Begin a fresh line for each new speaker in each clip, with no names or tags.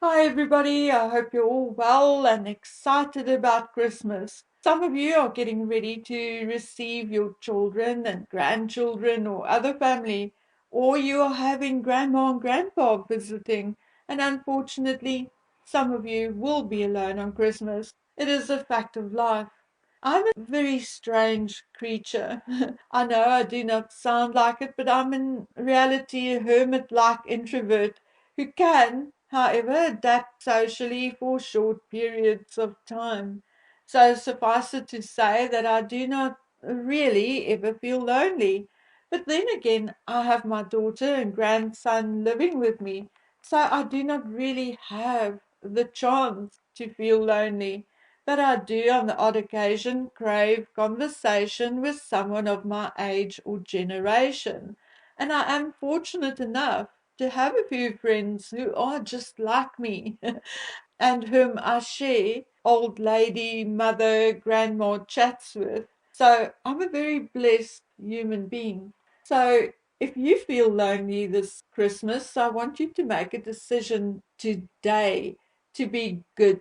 Hi, everybody. I hope you're all well and excited about Christmas. Some of you are getting ready to receive your children and grandchildren or other family, or you are having grandma and grandpa visiting. And unfortunately, some of you will be alone on Christmas. It is a fact of life. I'm a very strange creature. I know I do not sound like it, but I'm in reality a hermit-like introvert who can, however, adapt socially for short periods of time. So suffice it to say that I do not really ever feel lonely. But then again, I have my daughter and grandson living with me, so I do not really have the chance to feel lonely. But I do on the odd occasion crave conversation with someone of my age or generation. And I am fortunate enough to have a few friends who are just like me and whom I share old lady, mother, grandma chats with. So I'm a very blessed human being. So if you feel lonely this Christmas, I want you to make a decision today to be good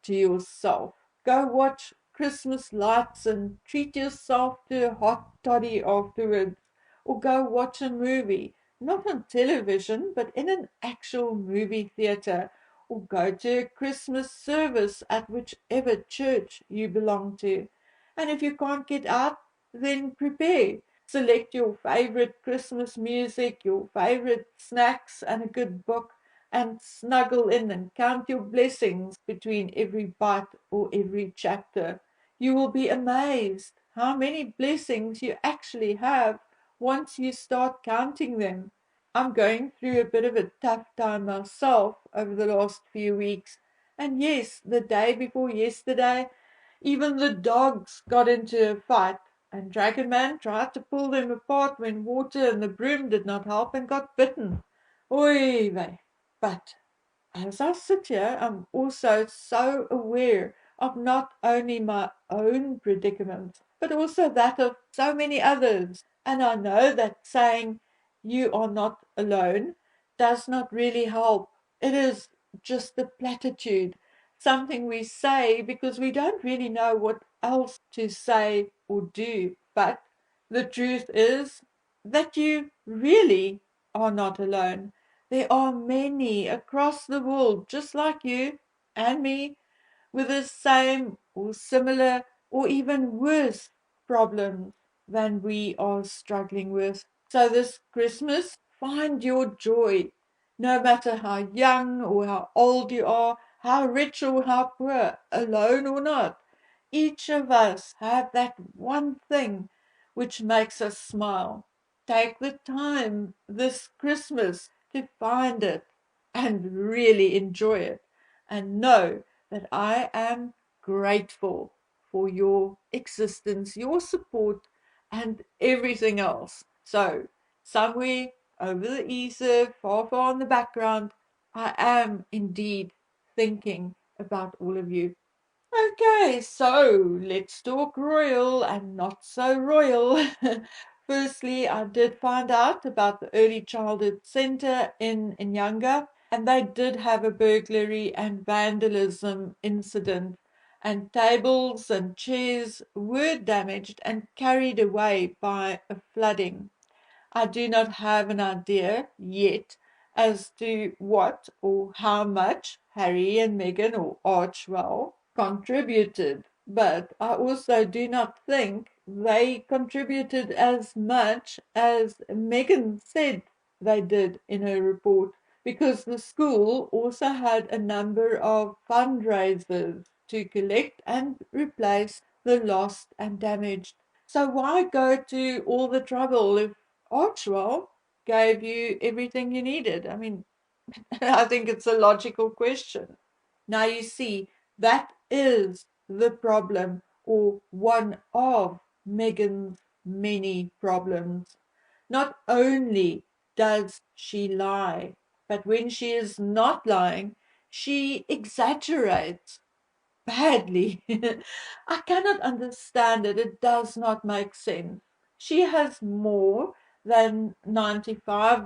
to yourself. Go watch Christmas lights and treat yourself to a hot toddy afterwards, or go watch a movie, not on television, but in an actual movie theater, or go to a Christmas service at whichever church you belong to. And if you can't get out, then prepare. Select your favorite Christmas music, your favorite snacks, and a good book, and snuggle in and count your blessings between every bite or every chapter. You will be amazed how many blessings you actually have once you start counting them. I'm going through a bit of a tough time myself over the last few weeks. And yes, the day before yesterday, even the dogs got into a fight, and Dragon Man tried to pull them apart when water and the broom did not help and got bitten. Oy vey. But as I sit here, I'm also so aware of not only my own predicament, but also that of so many others. And I know that saying you are not alone does not really help. It is just a platitude, something we say because we don't really know what else to say or do. But the truth is that you really are not alone. There are many across the world, just like you and me, with the same or similar or even worse problems than we are struggling with. So this Christmas, find your joy, no matter how young or how old you are, how rich or how poor, alone or not. Each of us have that one thing which makes us smile. Take the time this Christmas to find it and really enjoy it, and know that I am grateful for your existence, your support, and everything else. So, somewhere over the ether, far, far in the background, I am indeed thinking about all of you. Okay, so let's talk royal and not so royal. Firstly, I did find out about the Early Childhood Center in Nyanga, and they did have a burglary and vandalism incident, and tables and chairs were damaged and carried away by a flooding. I do not have an idea yet as to what or how much Harry and Meghan or Archwell contributed, but I also do not think they contributed as much as Meghan said they did in her report, because the school also had a number of fundraisers to collect and replace the lost and damaged. So why go to all the trouble if Archwell gave you everything you needed? I mean, I think it's a logical question. Now you see, that is the problem, or one of Meghan's many problems. Not only does she lie, but when she is not lying, she exaggerates badly. I cannot understand it. It does not make sense. She has more than 95.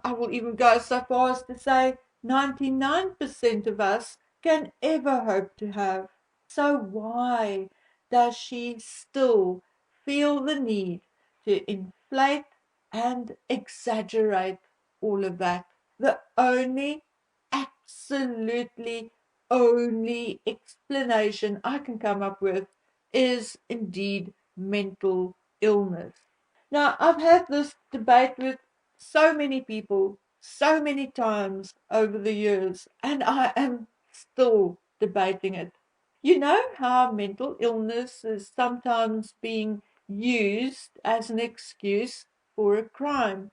I will even go so far as to say 99% of us can ever hope to have. So why does she still feel the need to inflate and exaggerate all of that? The only, absolutely only explanation I can come up with is indeed mental illness. Now, I've had this debate with so many people so many times over the years, and I am still debating it. You know how mental illness is sometimes being used as an excuse for a crime,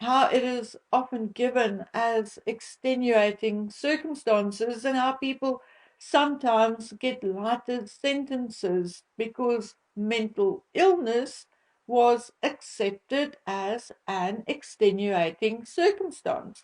how it is often given as extenuating circumstances, and how people sometimes get lighter sentences because mental illness was accepted as an extenuating circumstance.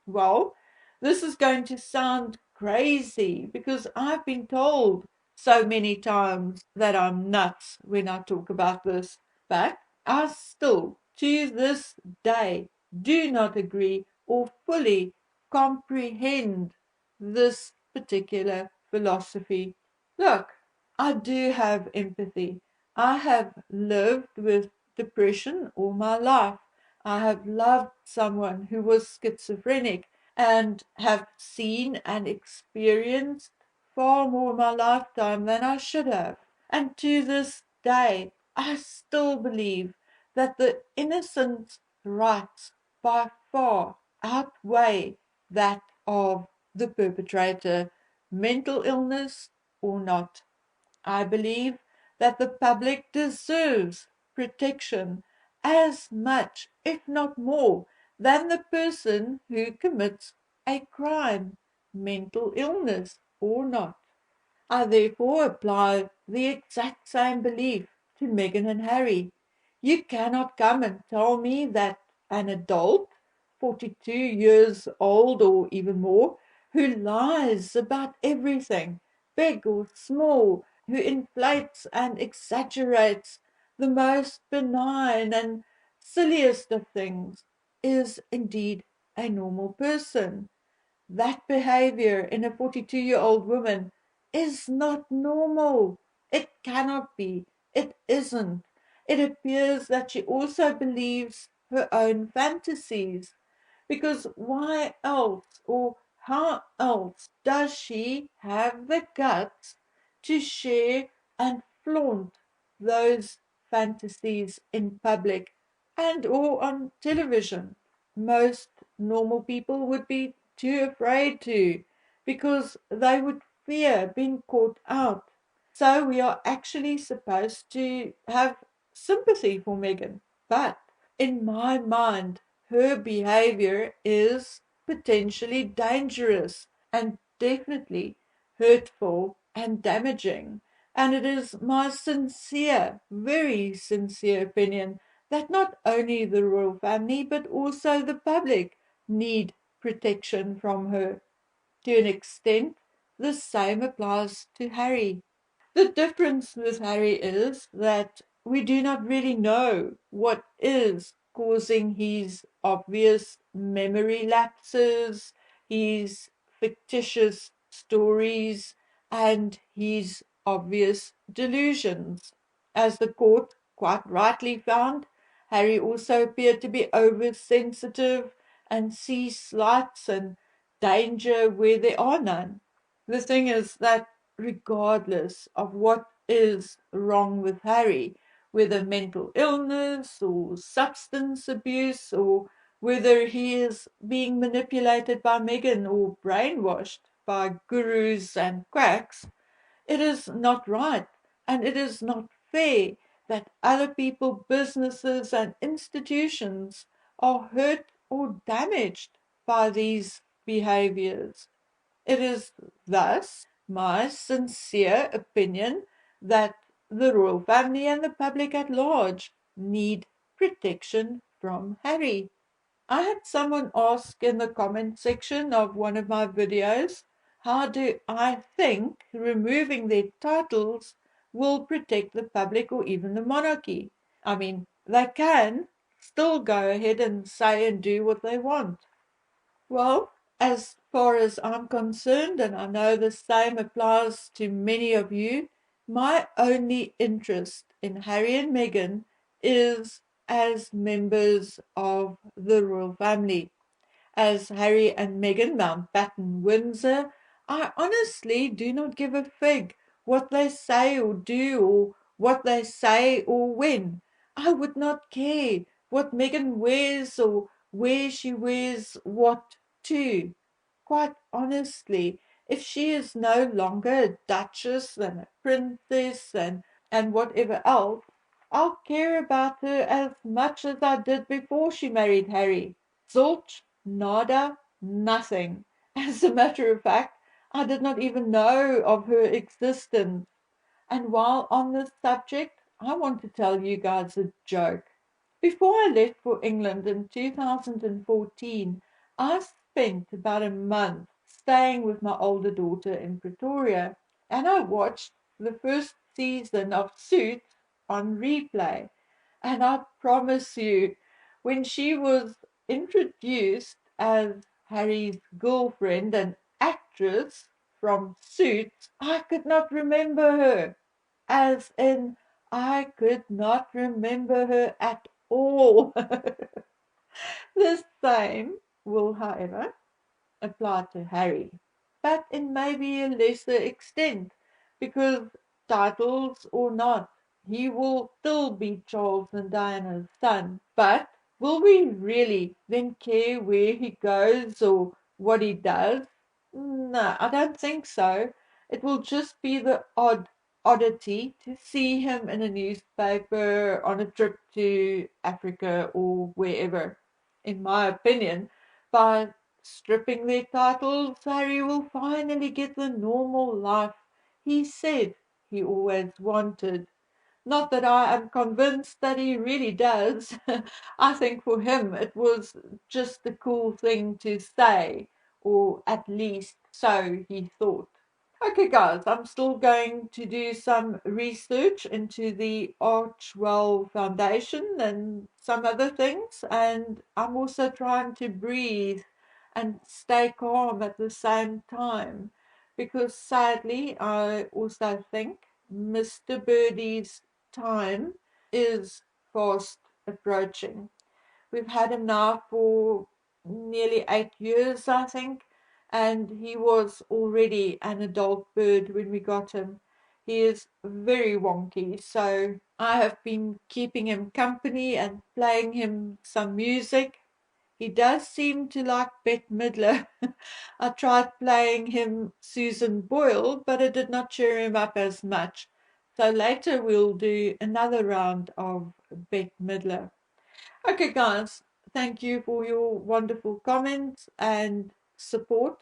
Well, this is going to sound crazy because I've been told so many times that I'm nuts when I talk about this, but I still, to this day, do not agree or fully comprehend this particular philosophy. Look, I do have empathy. I have lived with depression all my life. I have loved someone who was schizophrenic and have seen and experienced far more in my lifetime than I should have. And to this day, I still believe that the innocent rights by far outweigh that of the perpetrator, mental illness or not. I believe that the public deserves protection as much, if not more, than the person who commits a crime, mental illness or not. I therefore apply the exact same belief to Meghan and Harry. You cannot come and tell me that an adult, 42 years old or even more, who lies about everything, big or small, who inflates and exaggerates the most benign and silliest of things, is indeed a normal person. That behavior in a 42-year-old woman is not normal. It cannot be. It isn't. It appears that she also believes her own fantasies. Because why else or how else does she have the guts to share and flaunt those fantasies in public and or on television? Most normal people would be too afraid to because they would fear being caught out. So we are actually supposed to have sympathy for Megan. But in my mind, her behavior is potentially dangerous and definitely hurtful and damaging. And it is my sincere, very sincere opinion that not only the royal family but also the public need protection from her. To an extent, the same applies to Harry. The difference with Harry is that we do not really know what is causing his obvious memory lapses, his fictitious stories, and his obvious delusions. As the court quite rightly found, Harry also appeared to be oversensitive and sees slights and danger where there are none. The thing is that regardless of what is wrong with Harry, whether mental illness or substance abuse, or whether he is being manipulated by Meghan or brainwashed by gurus and quacks, it is not right and it is not fair that other people, businesses, and institutions are hurt or damaged by these behaviors. It is thus my sincere opinion that the royal family and the public at large need protection from Harry. I had someone ask in the comment section of one of my videos, how do I think removing their titles will protect the public or even the monarchy? I mean, they can still go ahead and say and do what they want. Well, as far as I'm concerned, and I know the same applies to many of you, my only interest in Harry and Meghan is as members of the royal family. As Harry and Meghan Mountbatten Windsor, I honestly do not give a fig what they say or do, or what they say or when. I would not care what Meghan wears or where she wears what to. Quite honestly, if she is no longer a duchess and a princess and whatever else, I'll care about her as much as I did before she married Harry. Zilch, nada, nothing. As a matter of fact, I did not even know of her existence. And while on this subject, I want to tell you guys a joke. Before I left for England in 2014, I spent about a month staying with my older daughter in Pretoria, and I watched the first season of Suits on replay. And I promise you, when she was introduced as Harry's girlfriend and actress from Suits, I could not remember her. As in, I could not remember her at all. The same will, however, apply to Harry, but in maybe a lesser extent, because titles or not, he will still be Charles and Diana's son. But will we really then care where he goes or what he does? No, I don't think so. It will just be the oddity to see him in a newspaper on a trip to Africa or wherever. In my opinion, by stripping their titles, Harry will finally get the normal life he said he always wanted. Not that I am convinced that he really does. I think for him it was just a cool thing to say, or at least so he thought. Okay, guys, I'm still going to do some research into the Archwell Foundation and some other things, and I'm also trying to breathe and stay calm at the same time because sadly, I also think Mr. Birdie's time is fast approaching. We've had him now for nearly 8 years, I think, and he was already an adult bird when we got him. He is very wonky, so I have been keeping him company and playing him some music. He does seem to like Bette Midler. I tried playing him Susan Boyle, but it did not cheer him up as much. So later we'll do another round of Bette Midler. Okay, guys, thank you for your wonderful comments and support.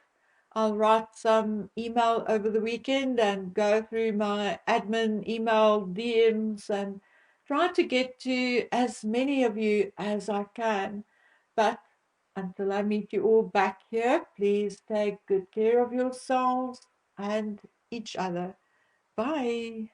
I'll write some email over the weekend and go through my admin email DMs and try to get to as many of you as I can. But until I meet you all back here, please take good care of yourselves and each other. Bye.